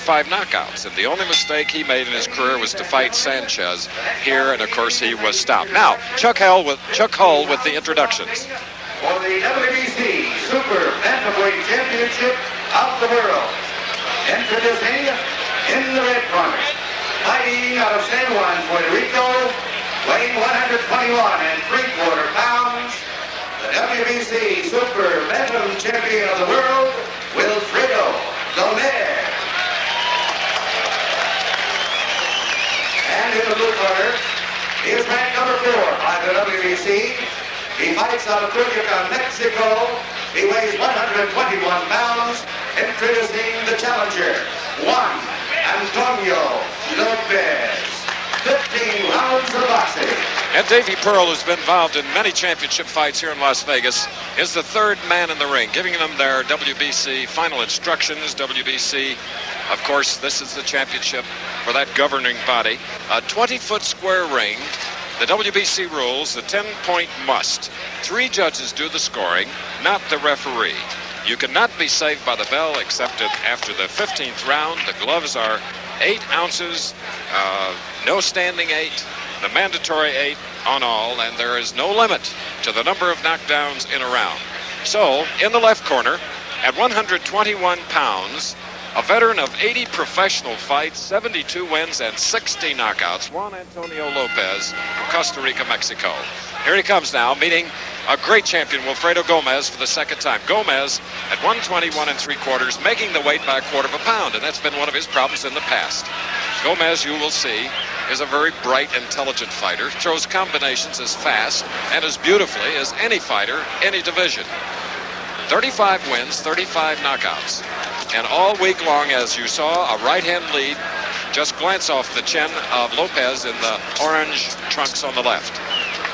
5 knockouts, and the only mistake he made in his career was to fight Sanchez here, and of course he was stopped. Now, Chuck Hull with the introductions. For the WBC Super Bantamweight Championship of the World, introducing in the red corner, fighting out of San Juan, Puerto Rico, weighing 121 3/4 pounds, the WBC Super Bantam Champion of the World, Wilfredo Gómez. And in the blue corner, he is ranked number 4 by the WBC. He fights out of Puerto Rican, Mexico. He weighs 121 pounds. Introducing the challenger, Juan Lopez. 15 rounds of boxing. And Davy Pearl, who's been involved in many championship fights here in Las Vegas, is the 3rd man in the ring, giving them their WBC final instructions. WBC, of course, this is the championship for that governing body. A 20-foot square ring. The WBC rules, the 10-point must. 3 judges do the scoring, not the referee. You cannot be saved by the bell except after the 15th round. The gloves are 8 ounces, no standing 8, the mandatory 8 on all, and there is no limit to the number of knockdowns in a round. So, in the left corner, at 121 pounds, a veteran of 80 professional fights, 72 wins, and 60 knockouts, Juan Lopez from Costa Rica, Mexico. Here he comes now, meeting a great champion, Wilfredo Gómez, for the 2nd time. Gómez at 121 3/4, making the weight by a 1/4 pound, and that's been one of his problems in the past. Gómez, you will see, is a very bright, intelligent fighter, throws combinations as fast and as beautifully as any fighter, any division. 35 wins, 35 knockouts. And all week long, as you saw, a right-hand lead. Just glance off the chin of Lopez in the orange trunks on the left.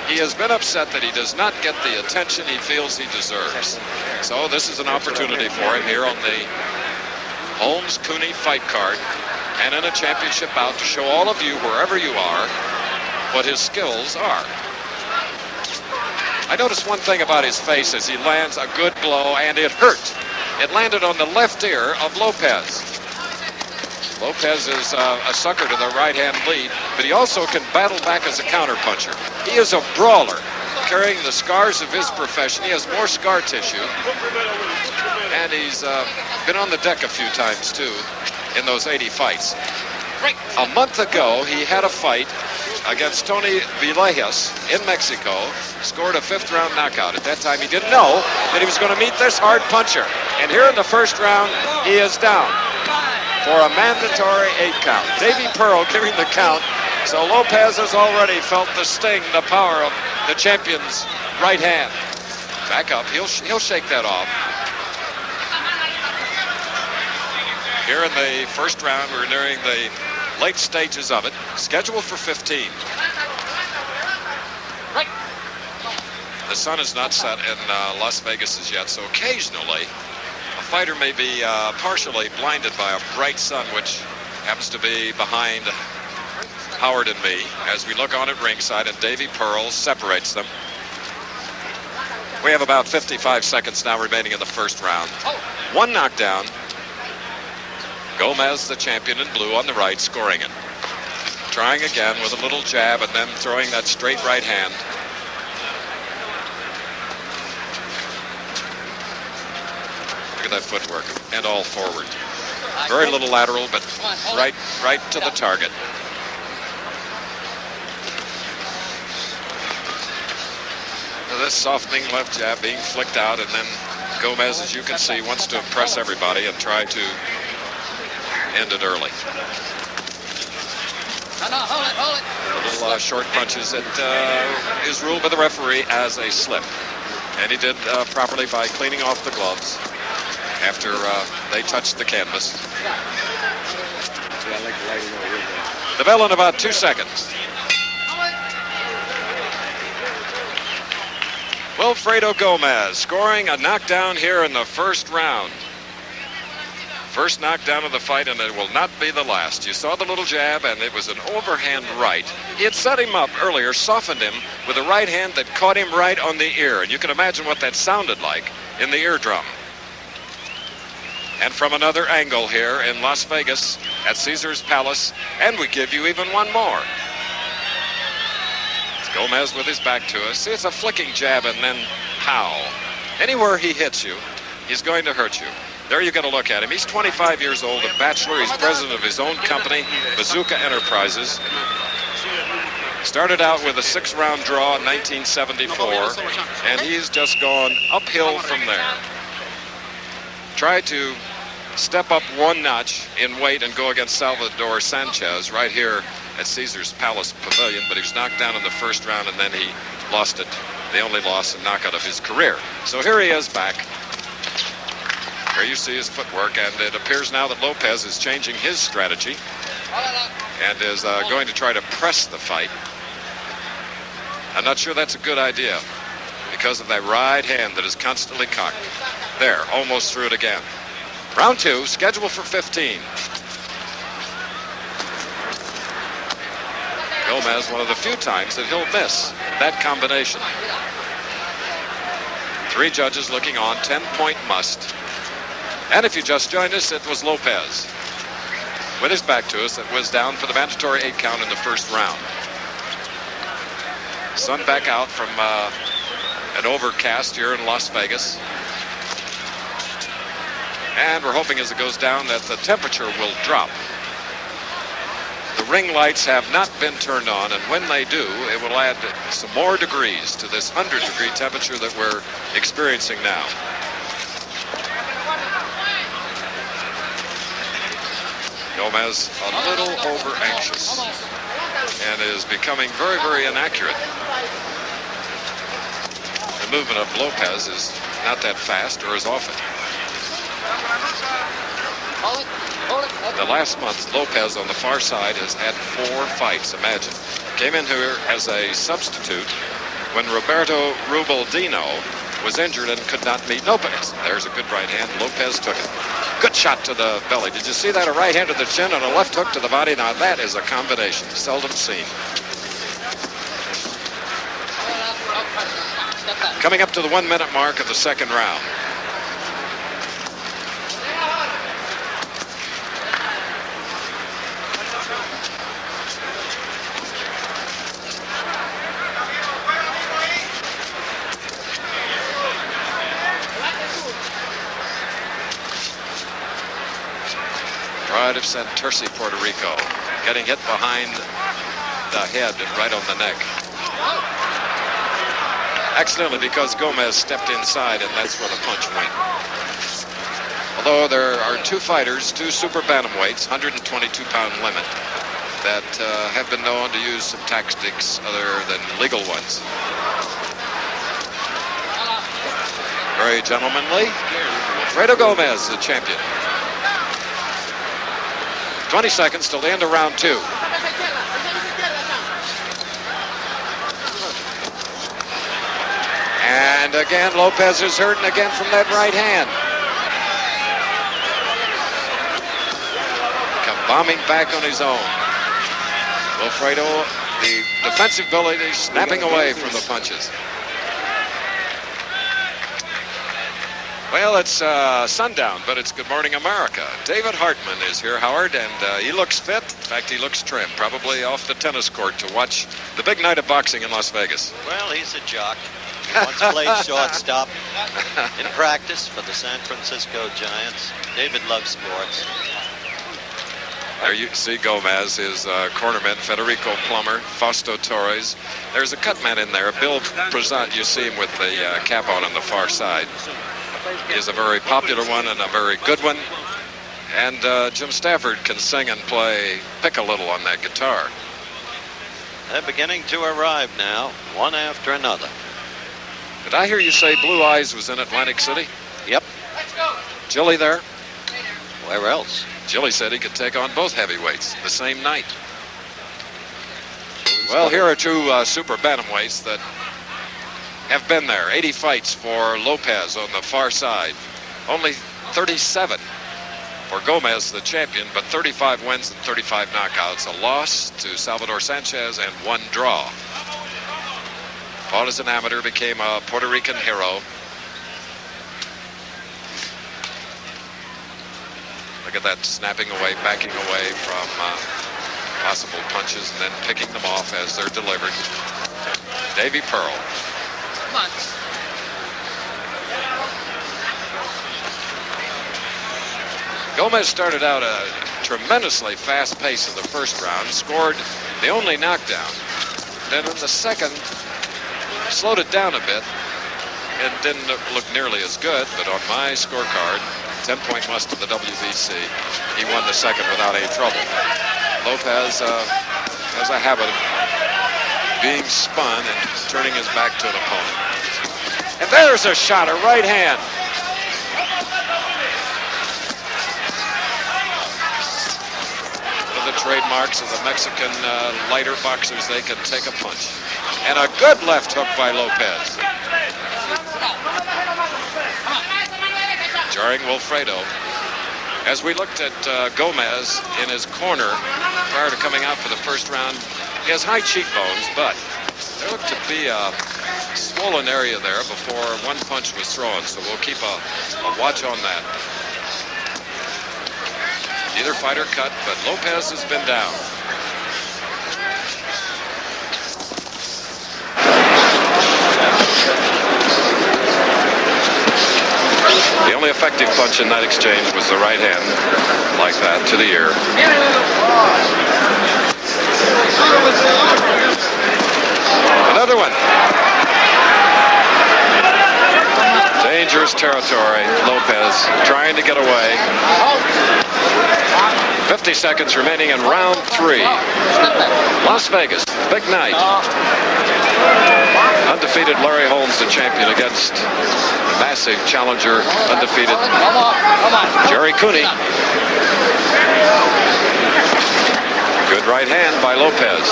He has been upset that he does not get the attention he feels he deserves. So this is an opportunity for him here on the Holmes-Cooney fight card and in a championship bout to show all of you, wherever you are, what his skills are. I noticed one thing about his face as he lands a good blow, and it hurt. It landed on the left ear of Lopez. Lopez is a sucker to the right-hand lead, but he also can battle back as a counterpuncher. He is a brawler, carrying the scars of his profession. He has more scar tissue, and he's been on the deck a few times, too, in those 80 fights. A month ago, he had a fight against Tony Villegas in Mexico, scored a 5th-round knockout. At that time, he didn't know that he was going to meet this hard puncher. And here in the 1st round, he is down for a mandatory 8 count. Davy Pearl giving the count, so Lopez has already felt the sting, the power of the champion's right hand. Back up, he'll shake that off. Here in the 1st round, we're nearing the late stages of it, scheduled for 15. Right. The sun is not set in Las Vegas as yet, so occasionally a fighter may be partially blinded by a bright sun, which happens to be behind Howard and me as we look on at ringside, and Davy Pearl separates them. We have about 55 seconds now remaining in the 1st round. 1 knockdown. Gómez, the champion in blue, on the right, scoring it. Trying again with a little jab and then throwing that straight right hand. Look at that footwork, and all forward. Very little lateral, but right to the target. This softening left jab being flicked out, and then Gómez, as you can see, wants to impress everybody and try to end it early. Hold it. A little short punches that is ruled by the referee as a slip. And he did properly by cleaning off the gloves after they touched the canvas. The bell in about 2 seconds. Wilfredo Gómez scoring a knockdown here in the 1st round. First knockdown of the fight, and it will not be the last. You saw the little jab, and it was an overhand right. He had set him up earlier, softened him with a right hand that caught him right on the ear. And you can imagine what that sounded like in the eardrum. and from another angle here in Las Vegas at Caesar's Palace, and we give you even one more. It's Gómez with his back to us. See, it's a flicking jab and then pow. Anywhere he hits you, he's going to hurt you. There you get a look at him. He's 25 years old, a bachelor. He's president of his own company, Bazooka Enterprises. Started out with a 6-round draw in 1974, and he's just gone uphill from there. Tried to step up one notch in weight and go against Salvador Sanchez right here at Caesar's Palace Pavilion, but he was knocked down in the first round, and then he lost it, the only loss and knockout of his career. So here he is back. Here you see his footwork, and it appears now that Lopez is changing his strategy and is going to try to press the fight. I'm not sure that's a good idea because of that right hand that is constantly cocked. There, almost threw it again. Round 2, scheduled for 15. Gómez, one of the few times that he'll miss that combination. 3 judges looking on, 10-point must. And if you just joined us, it was Lopez with his back to us that was down for the mandatory 8 count in the first round. Sun back out from an overcast here in Las Vegas. And we're hoping as it goes down that the temperature will drop. The ring lights have not been turned on, and when they do, it will add some more degrees to this 100-degree temperature that we're experiencing now. Gómez a little over anxious and is becoming very, very inaccurate. The movement of Lopez is not that fast or as often. The last month, Lopez on the far side has had 4 fights, imagine. Came in here as a substitute when Roberto Rubaldino was injured and could not meet Lopez. There's a good right hand. Lopez took it. Good shot to the belly. Did you see that? A right hand to the chin and a left hook to the body. Now that is a combination seldom seen. Coming up to the 1-minute mark of the second round. Pride of Santurce, Puerto Rico, getting hit behind the head right on the neck. Accidentally, because Gómez stepped inside, and that's where the punch went. Although there are 2 fighters, 2 super bantamweights, 122-pound limit, that have been known to use some tactics other than legal ones. Very gentlemanly. Wilfredo Gómez, the champion. 20 seconds till the end of round 2. And again, Lopez is hurting again from that right hand. Come bombing back on his own. Wilfredo, the defensive ability, snapping away from the punches. Well, it's sundown, but it's Good Morning America. David Hartman is here, Howard, and he looks fit. In fact, he looks trim, probably off the tennis court to watch the big night of boxing in Las Vegas. Well, he's a jock. He once played shortstop in practice for the San Francisco Giants. David loves sports. There you see Gómez, his cornerman, Federico Plummer, Fausto Torres. There's a cut man in there, Bill Prezant. You see him with the cap on the far side. He is a very popular one and a very good one. And Jim Stafford can sing and pick a little on that guitar. They're beginning to arrive now, one after another. Did I hear you say Blue Eyes was in Atlantic City? Yep. Jilly there? Where else? Jilly said he could take on both heavyweights the same night. Well, here are 2 super bantamweights that have been there. 80 fights for Lopez on the far side. Only 37 for Gómez, the champion, but 35 wins and 35 knockouts. A loss to Salvador Sanchez and 1 draw. Fought as an amateur, became a Puerto Rican hero. Look at that, snapping away, backing away from possible punches and then picking them off as they're delivered. Davy Pearl. Come on. Gómez started out a tremendously fast pace in the first round, scored the only knockdown. Then in the second, slowed it down a bit. It didn't look nearly as good, but on my scorecard, 10-point must to the WBC. He won the second without any trouble. Lopez has a habit of being spun and turning his back to an opponent. And there's a shot, a right hand. The trademarks of the Mexican lighter boxers, they can take a punch. And a good left hook by Lopez. Jarring Wilfredo. As we looked at Gómez in his corner prior to coming out for the first round, he has high cheekbones, but there looked to be a swollen area there before one punch was thrown, so we'll keep a watch on that. Neither fighter cut, but Lopez has been down. The only effective punch in that exchange was the right hand, like that, to the ear. Another one. Dangerous territory. Lopez trying to get away. 50 seconds remaining in round 3. Las Vegas, big night. Undefeated Larry Holmes, the champion, against massive challenger, undefeated Jerry Cooney. Good right hand by Lopez.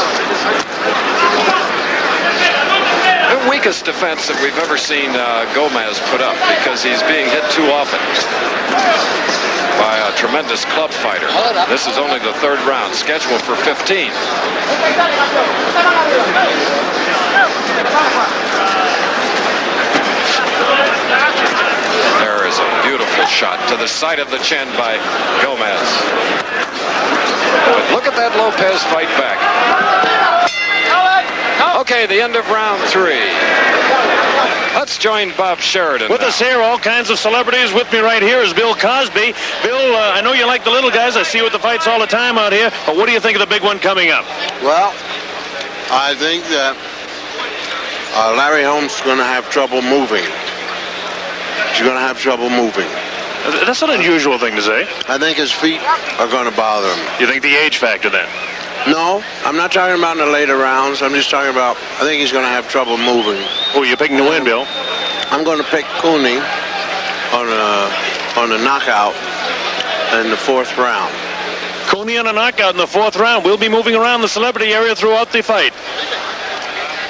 The weakest defense that we've ever seen Gómez put up, because he's being hit too often by a tremendous club fighter. This is only the third round, scheduled for 15. There is a beautiful shot to the side of the chin by Gómez. But look at that Lopez fight back. Okay, the end of round 3. Let's join Bob Sheridan. With us here, all kinds of celebrities. With me right here is Bill Cosby. Bill, I know you like the little guys. I see you with the fights all the time out here. But what do you think of the big one coming up? Well, I think that Larry Holmes is going to have trouble moving. He's going to have trouble moving. That's an unusual thing to say. I think his feet are going to bother him. You think the age factor then? No, I'm not talking about in the later rounds. I'm just talking about, I think he's going to have trouble moving. Oh, you're picking to win, Bill? I'm going to pick Cooney on a knockout in the 4th round. Cooney on a knockout in the 4th round. We'll be moving around the celebrity area throughout the fight.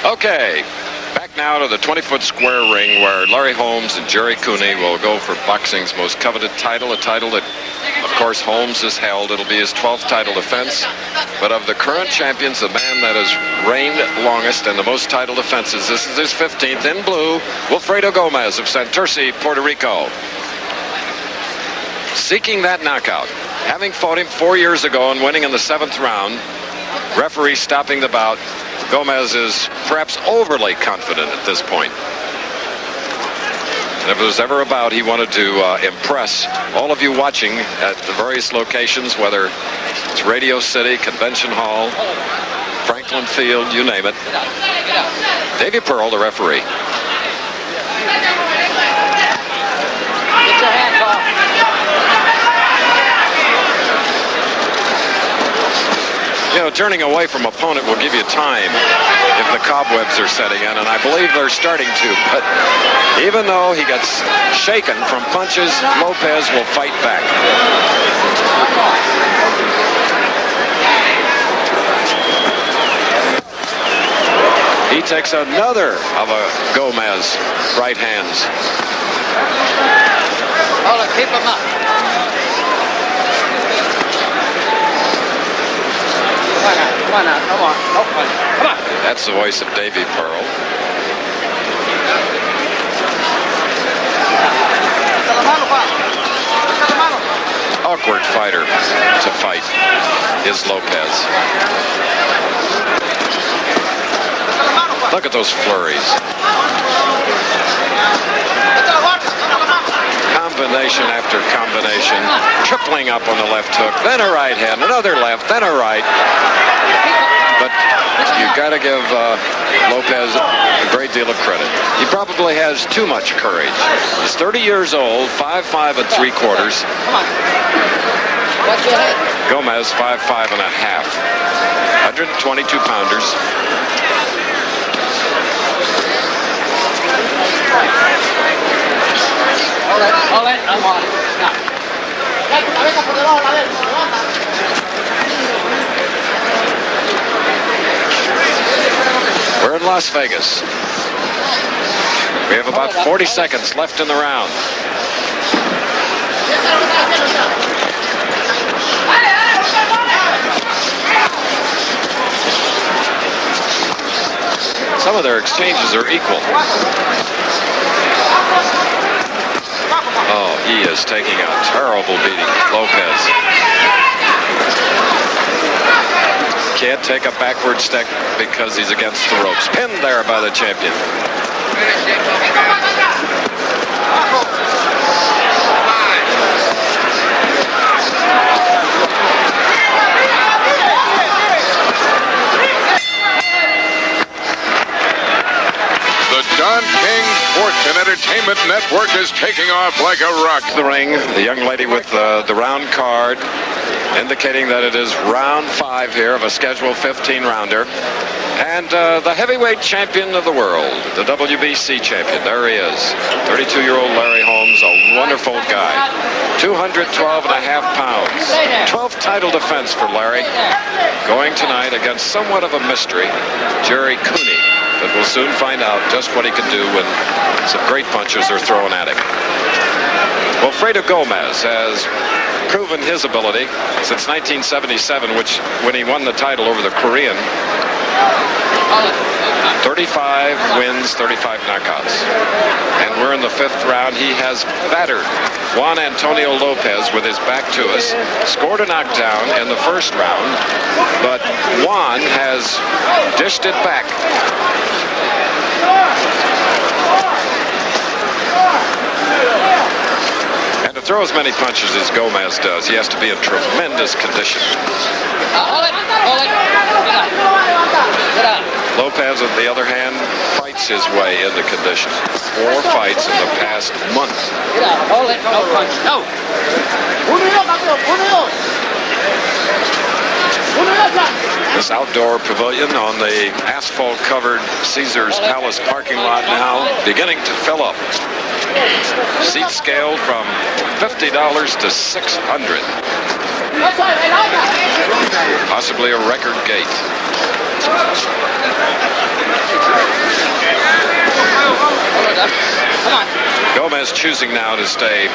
Okay, back now to the 20-foot square ring where Larry Holmes and Jerry Cooney will go for boxing's most coveted title, a title that, of course, Holmes has held. It'll be his 12th title defense. But of the current champions, the man that has reigned longest and the most title defenses, this is his 15th. In blue, Wilfredo Gómez of Santurce, Puerto Rico. Seeking that knockout. Having fought him 4 years ago and winning in the 7th round, referee stopping the bout. Gómez is perhaps overly confident at this point. And if it was ever a bout he wanted to impress all of you watching at the various locations, whether it's Radio City, Convention Hall, Franklin Field, you name it. Davy Pearl, the referee. Get your hands off. You know, turning away from opponent will give you time if the cobwebs are setting in, and I believe they're starting to. But even though he gets shaken from punches, Lopez will fight back. He takes another of a Gómez right hands. Hold it, keep him up. Come on, come on. That's the voice of Davy Pearl. awkward fighter to fight is Lopez. Look at those flurries. Combination after combination, tripling up on the left hook, then a right hand, another left, then a right. But you got to give Lopez a great deal of credit. He probably has too much courage. He's 30 years old, 5'5" and 3/4. Gómez 5'5" and a half. 122 pounders. Hold it, I'm on it. Now. We're in Las Vegas. We have about 40 seconds left in the round. Some of their exchanges are equal. Oh, he is taking a terrible beating, Lopez. Can't take a backward step because he's against the ropes. Pinned there by the champion. The Don King Sports and Entertainment Network is taking off like a rocket. The ring, the young lady with the round card, indicating that it is round 5 here of a scheduled 15-rounder. And the heavyweight champion of the world, the WBC champion, there he is. 32-year-old Larry Holmes, a wonderful guy. 212 and a half pounds. 12th title defense for Larry. Going tonight against somewhat of a mystery, Jerry Cooney. But we'll soon find out just what he can do when some great punches are thrown at him. Wilfredo Gómez has proven his ability since 1977, when he won the title over the Korean. 35 wins, 35 knockouts. And we're in the 5th round. He has battered Juan Antonio Lopez with his back to us, scored a knockdown in the 1st round, but Juan has dished it back. And to throw as many punches as Gómez does, he has to be in tremendous condition. Hold it. Get up. Lopez, on the other hand, fights his way into condition. 4 fights in the past month. Get up. Hold it. No punch. No. This outdoor pavilion on the asphalt-covered Caesars Palace parking lot now beginning to fill up. Seats scaled from $50 to $600. Possibly a record gate. Come on. Gómez choosing now to stay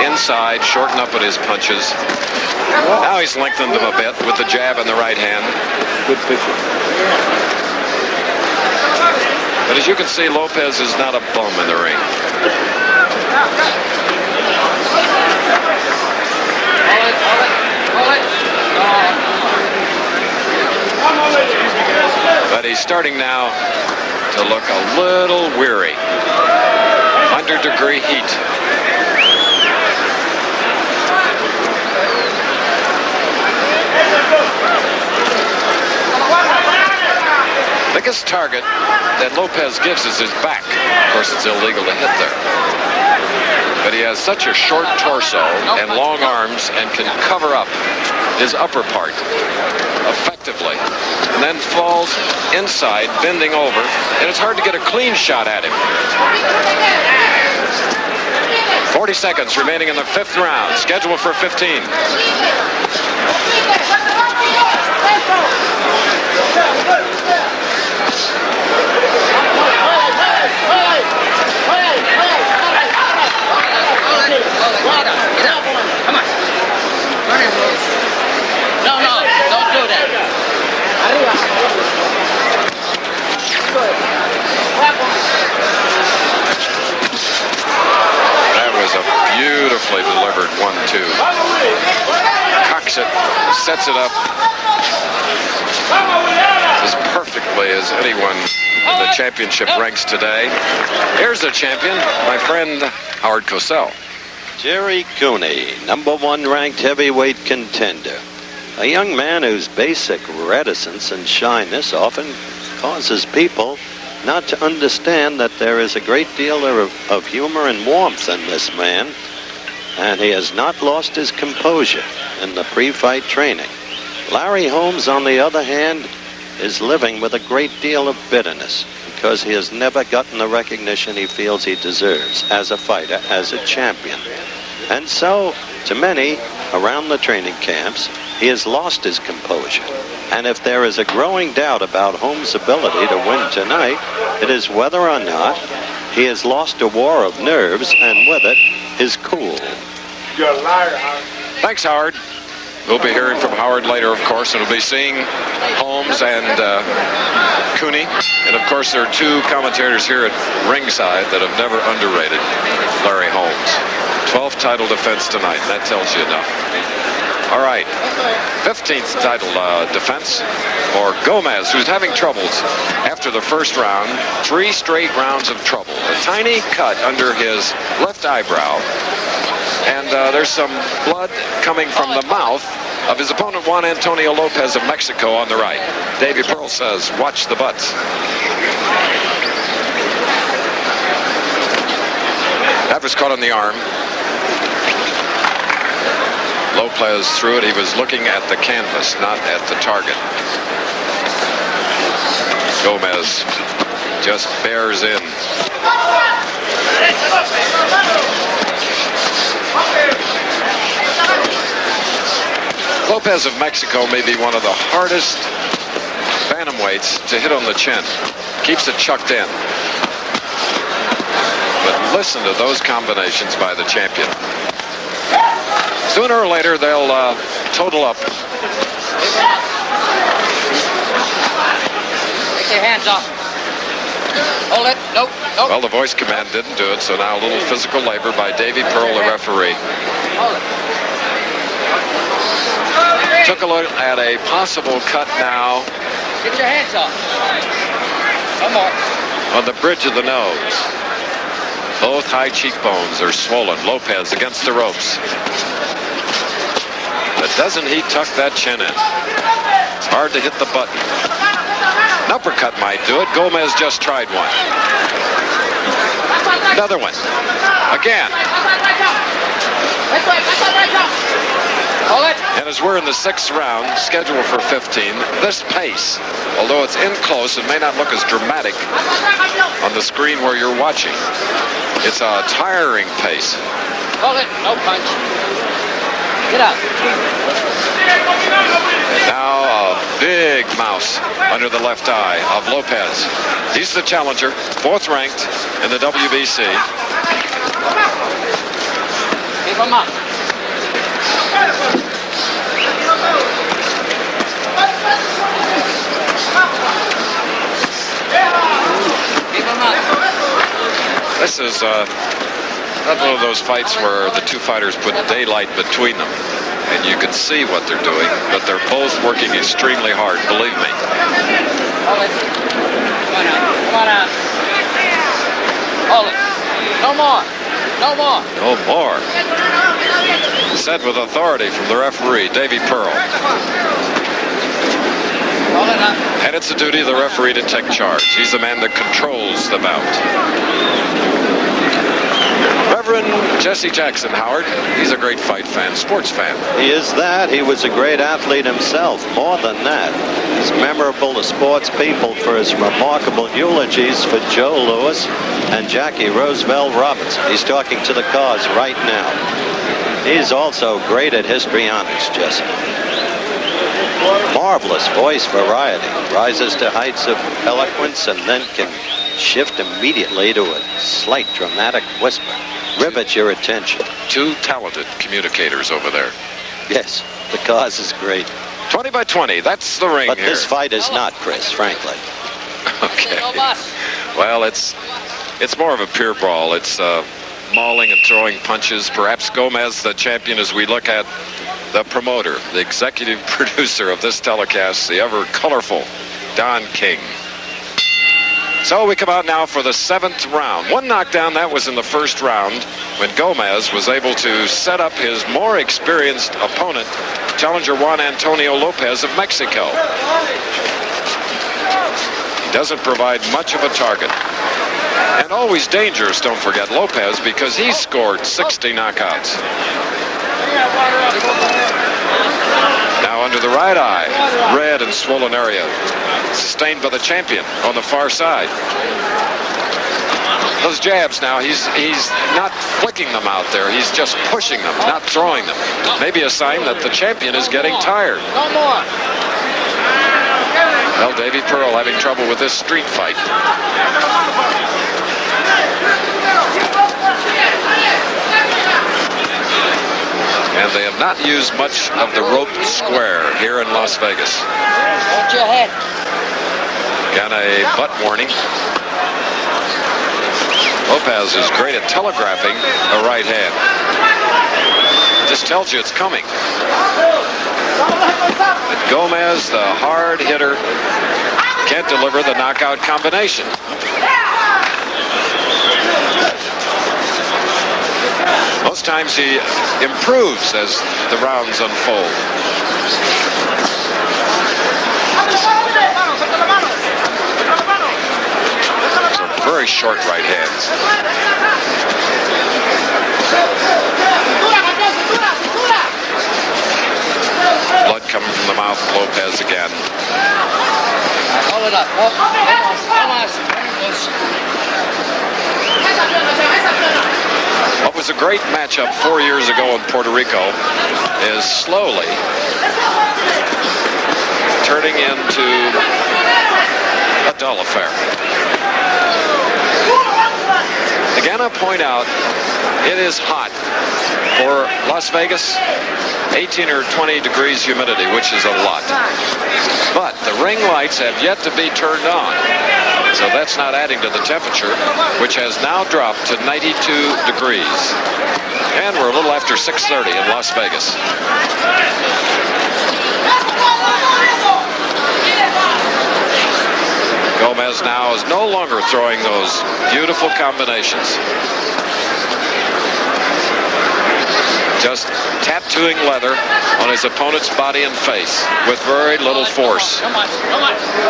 inside, shorten up at his punches. Now he's lengthened them a bit with the jab and the right hand. Good pitcher. But as you can see, Lopez is not a bum in the ring. But he's starting now to look a little weary. 100-degree heat. Biggest target that Lopez gives is his back. Of course, it's illegal to hit there. But he has such a short torso and long arms and can cover up his upper part effectively. And then falls inside, bending over, and it's hard to get a clean shot at him. 40 seconds remaining in the 5th round, scheduled for 15. Come on. No, don't do that. That was a Beautifully delivered 1-2. Cocks it, sets it up as perfectly as anyone in the championship ranks today. Here's the champion, my friend Howard Cosell. Jerry Cooney, #1 ranked heavyweight contender. A young man whose basic reticence and shyness often causes people not to understand that there is a great deal of humor and warmth in this man, and he has not lost his composure in the pre-fight training. Larry Holmes, on the other hand, is living with a great deal of bitterness because he has never gotten the recognition he feels he deserves as a fighter, as a champion. And so, to many around the training camps, he has lost his composure. And if there is a growing doubt about Holmes' ability to win tonight, it is whether or not he has lost a war of nerves and with it his cool. You're a liar, Howard. Thanks, Howard. We'll be hearing from Howard later, of course, and we'll be seeing Holmes and Cooney. And, of course, there are two commentators here at ringside that have never underrated Larry Holmes. 12th title defense tonight, and that tells you enough. All right, 15th title defense for Gómez, who's having troubles after the first round. 3 straight rounds of trouble. A tiny cut under his left eyebrow. And there's some blood coming from the mouth of his opponent, Juan Antonio Lopez of Mexico, on the right. Davy Pearl says, watch the butts. That was caught on the arm. Lopez threw it. He was looking at the canvas, not at the target. Gómez just bears in. Lopez of Mexico may be one of the hardest bantamweights to hit on the chin. Keeps it chucked in. But listen to those combinations by the champion. Sooner or later, they'll total up. Take your hands off. Hold it. Nope. Nope. Well, the voice command didn't do it, so now a little physical labor by Davy Pearl, the referee. Hold it. Took a look at a possible cut now. Get your hands off. One more. On the bridge of the nose. Both high cheekbones are swollen. Lopez against the ropes. But doesn't he tuck that chin in? It's hard to hit the button. An uppercut might do it. Gómez just tried one. Another one. Again. Hold it. And as we're in the 6th round, scheduled for 15, this pace, although it's in close, it may not look as dramatic on the screen where you're watching. It's a tiring pace. Hold it. No punch. Get out. And now a big mouse under the left eye of Lopez. He's the challenger, 4th ranked in the WBC. Keep him up. Keep him up. This is not one of those fights where the two fighters put daylight between them and you can see what they're doing, but they're both working extremely hard, believe me. Hold it. Come on out. Come on out. Hold it. No more. No more. No more. Said with authority from the referee, Davy Pearl. Hold it up. And it's the duty of the referee to take charge. He's the man that controls the bout. Reverend Jesse Jackson, Howard. He's a great fight fan, sports fan. He is that. He was a great athlete himself. More than that, he's memorable to sports people for his remarkable eulogies for Joe Louis and Jackie Roosevelt Roberts. He's talking to the cause right now. He's also great at histrionics, Jesse. Marvelous voice variety. Rises to heights of eloquence and then can shift immediately to a slight dramatic whisper. Rivet your attention. Two talented communicators over there. Yes, the cause is great. 20 by 20, that's the ring But here. this fight is not, Chris, frankly. Okay. Well, it's more of a pure brawl. It's mauling and throwing punches. Perhaps Gómez, the champion, as we look at the promoter, the executive producer of this telecast, the ever colorful Don King. So we come out now for the 7th round. One knockdown, that was in the first round, when Gómez was able to set up his more experienced opponent, challenger Juan Antonio Lopez of Mexico. He doesn't provide much of a target. And always dangerous, don't forget, Lopez, because he scored 60 knockouts. Now under the right eye, red and swollen area, sustained by the champion on the far side. Those jabs now, he's not flicking them out there. He's just pushing them, not throwing them. Maybe a sign that the champion is getting tired. No more. Well, Davy Pearl having trouble with this street fight. And they have not used much of the rope square here in Las Vegas. Hold your head. Got a butt warning. Lopez is great at telegraphing a right hand. Just tells you it's coming. But Gómez, the hard hitter, can't deliver the knockout combination. Most times he improves as the rounds unfold. Some very short right hands. Blood coming from the mouth of Lopez again. Hold it up. What was a great matchup 4 years ago in Puerto Rico is slowly turning into a dull affair. Again, I point out, it is hot for Las Vegas. 18 or 20 degrees humidity, which is a lot. But the ring lights have yet to be turned on. So that's not adding to the temperature, which has now dropped to 92 degrees. And we're a little after 6:30 in Las Vegas. Gómez now is no longer throwing those beautiful combinations. Just tattooing leather on his opponent's body and face with very little force.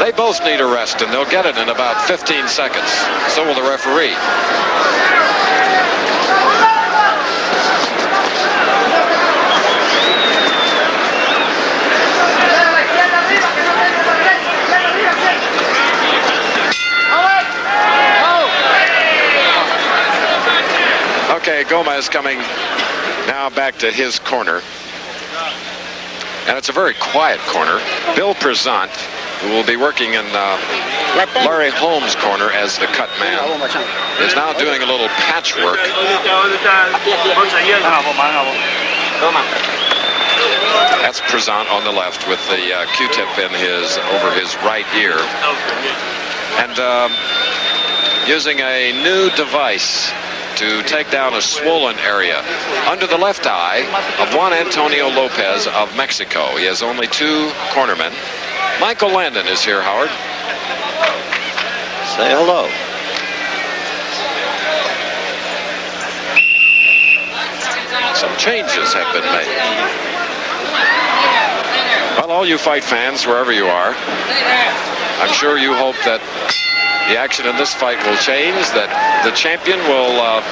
They both need a rest, and they'll get it in about 15 seconds. So will the referee. Okay, Gómez coming now back to his corner. And it's a very quiet corner. Bill Prezant, who will be working in Larry Holmes' corner as the cut man, is now doing a little patchwork. That's Prezant on the left with the Q-tip in over his right ear. And using a new device to take down a swollen area under the left eye of Juan Antonio Lopez of Mexico. He has only 2 cornermen. Michael Landon is here, Howard. Say hello. Some changes have been made. Well, all you fight fans, wherever you are, I'm sure you hope that the action in this fight will change, that the champion will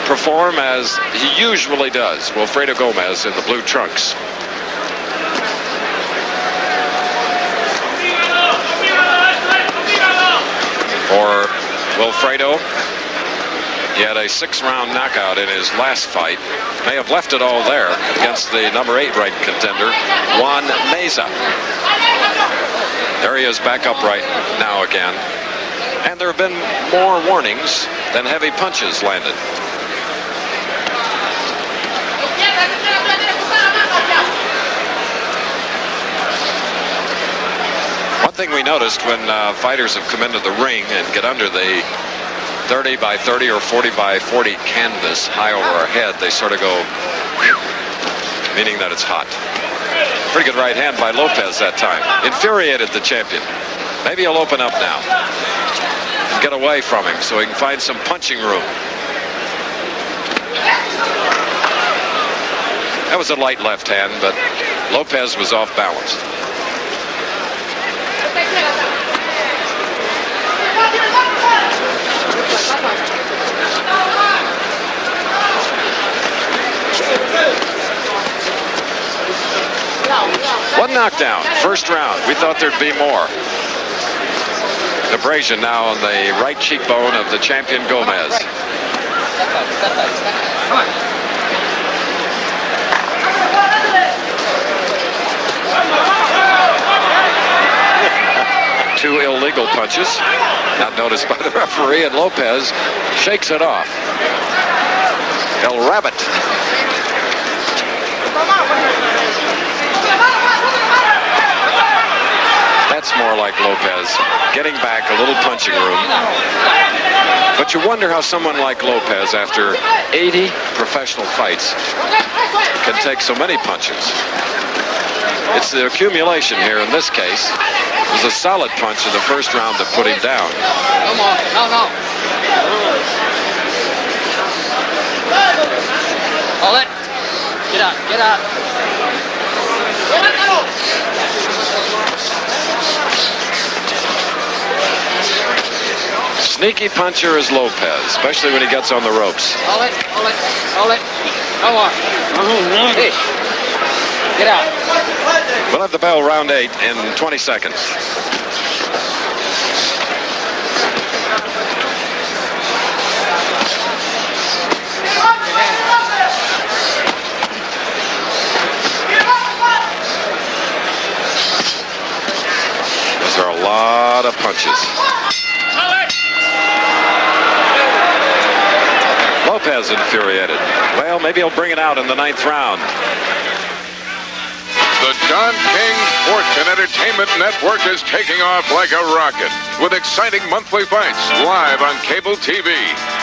perform as he usually does. Wilfredo Gómez in the blue trunks. For Wilfredo, he had a 6-round knockout in his last fight. May have left it all there against the number 8 ranked contender, Juan Meza. There he is back upright now again. And there have been more warnings than heavy punches landed. One thing we noticed when fighters have come into the ring and get under, they 30 by 30 or 40 by 40 canvas high over our head, they sort of go, whew, meaning that it's hot. Pretty good right hand by Lopez that time. Infuriated the champion. Maybe he'll open up now and get away from him so he can find some punching room. That was a light left hand, but Lopez was off balance. One knockdown, first round. We thought there'd be more. Abrasion now on the right cheekbone of the champion Gómez. Two illegal punches, not noticed by the referee, and Lopez shakes it off. El Rabbit. That's more like Lopez, getting back a little punching room. But you wonder how someone like Lopez, after 80 professional fights, can take so many punches. It's the accumulation here in this case. It was a solid punch in the first round that put him down. No more. No. Hold it. Get out. Sneaky puncher is Lopez, especially when he gets on the ropes. Hold it. No more. Hey. Get out. We'll have the bell round 8 in 20 seconds. Those are a lot of punches. Lopez infuriated. Well, maybe he'll bring it out in the 9th round. The Don King Sports and Entertainment Network is taking off like a rocket with exciting monthly fights live on cable TV.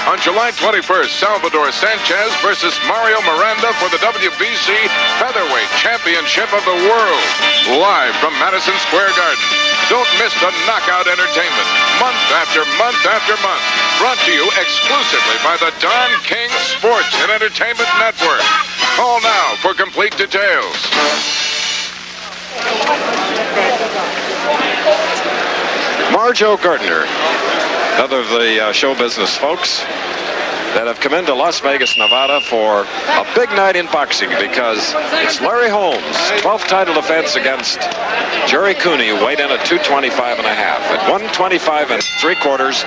On July 21st, Salvador Sanchez versus Mario Miranda for the WBC Featherweight Championship of the World. Live from Madison Square Garden. Don't miss the knockout entertainment month after month after month. Brought to you exclusively by the Don King Sports and Entertainment Network. Call now for complete details. Marjo Gardner, another of the show business folks that have come into Las Vegas, Nevada for a big night in boxing because it's Larry Holmes' 12th title defense against Jerry Cooney, who weighed in at 225 and a half. At 125 3/4,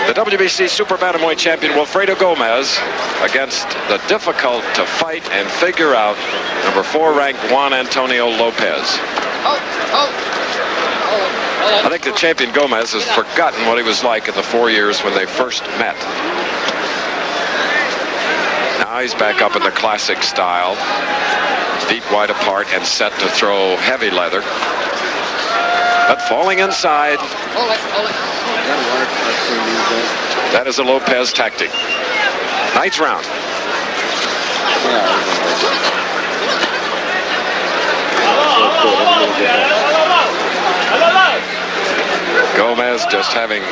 the WBC Super Bantamweight champion Wilfredo Gómez against the difficult to fight and figure out number 4 ranked Juan Antonio Lopez. I think the champion Gómez has forgotten what he was like in the 4 years when they first met. Now he's back up in the classic style, feet wide apart and set to throw heavy leather. But falling inside, that is a Lopez tactic. 9th round. Gómez just having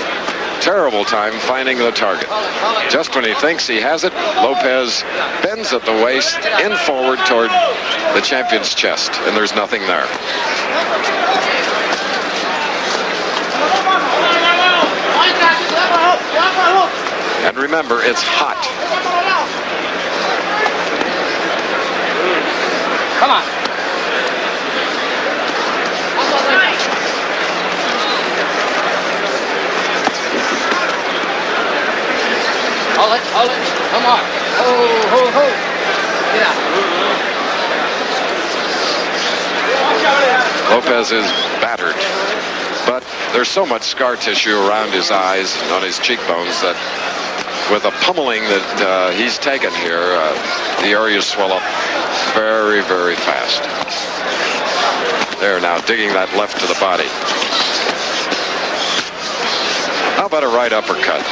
terrible time finding the target. Just when he thinks he has it, Lopez bends at the waist, in forward toward the champion's chest, and there's nothing there. And remember, it's hot. Come on. Hold it. Come on. Ho. Get out. Lopez is battered, but there's so much scar tissue around his eyes and on his cheekbones that with the pummeling that he's taken here, the areas swell up very, very fast. There now, digging that left to the body. How about a right uppercut?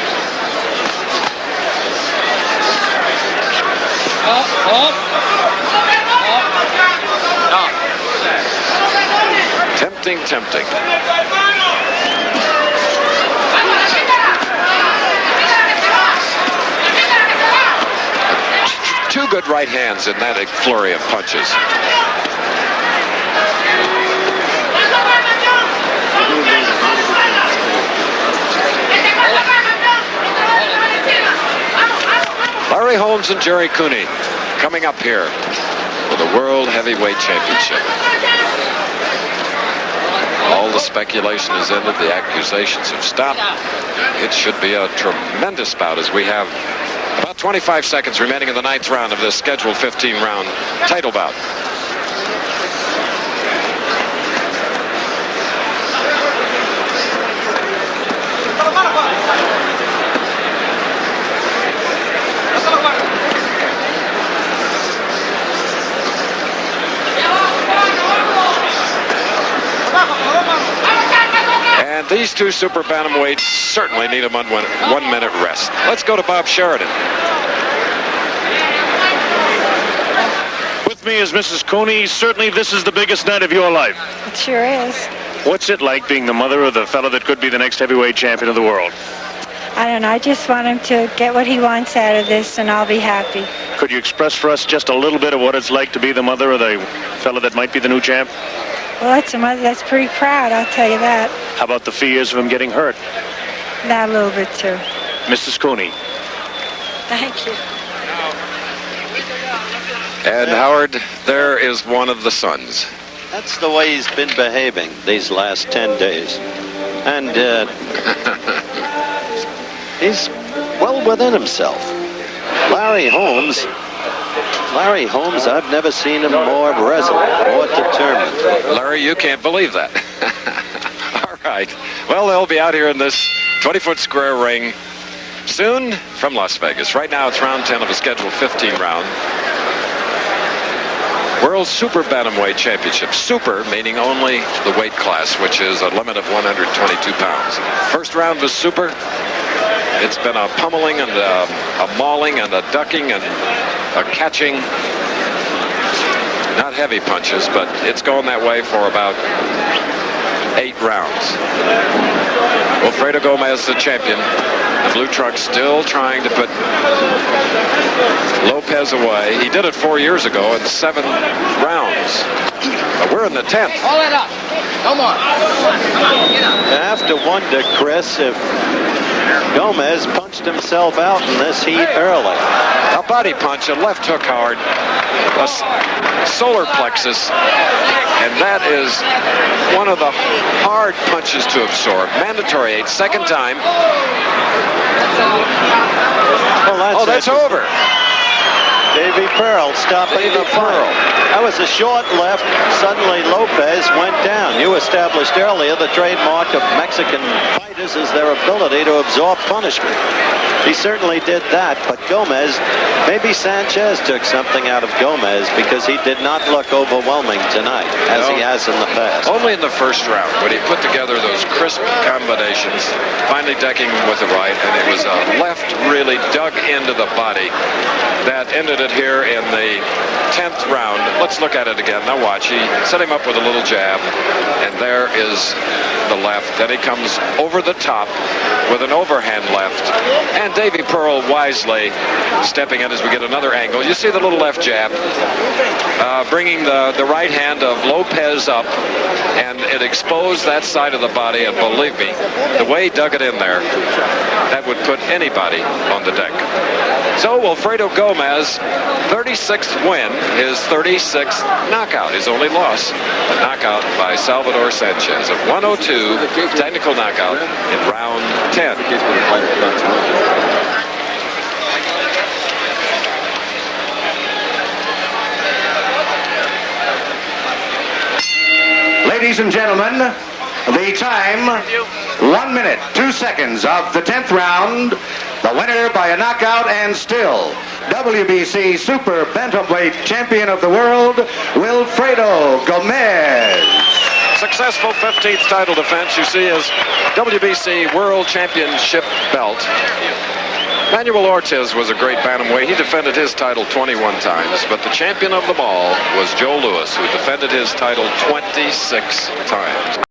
Tempting, tempting. Two good right hands in that flurry of punches. Larry Holmes and Jerry Cooney coming up here for the World Heavyweight Championship. All the speculation is ended. The accusations have stopped. It should be a tremendous bout as we have about 25 seconds remaining in the 9th round of this scheduled 15-round title bout. And these two super bantamweights certainly need a 1 minute rest. Let's go to Bob Sheridan. With me is Mrs. Cooney. Certainly this is the biggest night of your life. It sure is. What's it like being the mother of the fellow that could be the next heavyweight champion of the world? I don't know. I just want him to get what he wants out of this, and I'll be happy. Could you express for us just a little bit of what it's like to be the mother of the fellow that might be the new champ? Well, that's a mother that's pretty proud, I'll tell you that. How about the fears of him getting hurt? That a little bit, too. Mrs. Cooney. Thank you. And Howard, there is one of the sons. That's the way he's been behaving these last 10 days. And he's well within himself. Larry Holmes, I've never seen him more resolute, more determined. Larry, you can't believe that. All right. Well, they'll be out here in this 20-foot square ring soon from Las Vegas. Right now, it's round 10 of a scheduled 15-round World Super Bantamweight Championship. Super meaning only the weight class, which is a limit of 122 pounds. First round was super. It's been a pummeling and a mauling and a ducking and a catching. Not heavy punches, but it's going that way for about 8 rounds. Wilfredo Gómez, the champion. The blue truck still trying to put Lopez away. He did it 4 years ago in 7 rounds. But we're in the 10th. Hold it up. No more. I have to wonder, Chris, if Gómez punched himself out in this heat early. A body punch, a left hook, Howard, a solar plexus, and that is one of the hard punches to absorb. Mandatory 8, second time. Well, that's over. Davy Pearl stopping the Pearl. That was a short left. Suddenly Lopez went down. You established earlier the trademark of Mexican fighters is their ability to absorb punishment. He certainly did that, but Gómez, maybe Sanchez took something out of Gómez because he did not look overwhelming tonight, as he has in the past. Only in the first round when he put together those crisp combinations, finally decking with the right, and it was a left really dug into the body that ended it here in the 10th round. Let's look at it again. Now watch. He set him up with a little jab, and there is the left. Then he comes over the top with an overhand left, and Davy Pearl wisely stepping in as we get another angle. You see the little left jab, bringing the right hand of Lopez up, and it exposed that side of the body, and believe me, the way he dug it in there, that would put anybody on the deck. So Wilfredo Gómez, 36th win, his 36th knockout. His only loss, a knockout by Salvador Sanchez, a 102 technical knockout in round 10. Ladies and gentlemen, the time, 1 minute, 2 seconds of the 10th round. The winner by a knockout and still WBC Super Bantamweight Champion of the World, Wilfredo Gómez. Successful 15th title defense. You see his WBC World Championship belt. Manuel Ortiz was a great bantamweight. He defended his title 21 times, but the champion of them all was Joe Louis, who defended his title 26 times.